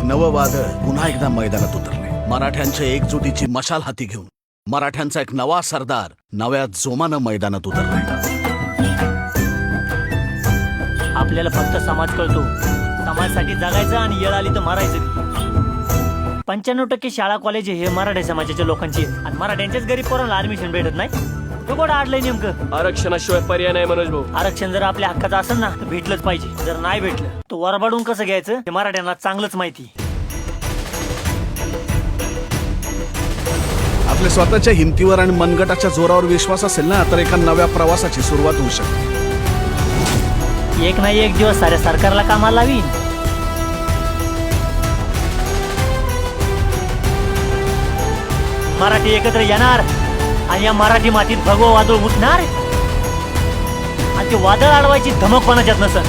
नवं वादळ पुन्हा एकदा मैदानात उतरले। मराठ्यांच्या एकजुटीची मशाल हाती घेऊन मराठ्यांचा एक नवा सरदार नव्या जोमानं मैदानात उतरले। आपल्याला फक्त समाज कळतो, समाजासाठी जगायचं आणि येळ आली तर मारायचं। 95% शाळा कॉलेज हे मराठा समाजाच्या लोकांची आहेत आणि मराठ्यांच्याच गरीब पोरांना ऍडमिशन भेटत नाही। तो कोण अडलंय नेमकं? आरक्षणाशिवाय पर्याय नाही मनोज भाऊ। आरक्षण जर आपल्या हक्काचं असेल ना तर भेटलंच पाहिजे, जर नाही भेटलं तर वरबाडून कसं घ्यायचं ते मराठ्यांना चांगलंच माहिती। आपल्या स्वतःच्या हिमतीवर आणि मनगटाच्या जोरावर विश्वास असेल ना तर एका नव्या प्रवासाची सुरुवात होऊ शकते। एक नाही एक दिवस साऱ्या सरकारला कामाला लावीन। मराठी एकत्र येणार आणि या मराठी मातीत भगवं वादळ उठणार आणि ते वादळ अडवायची धमक कोणाच्यात नसन।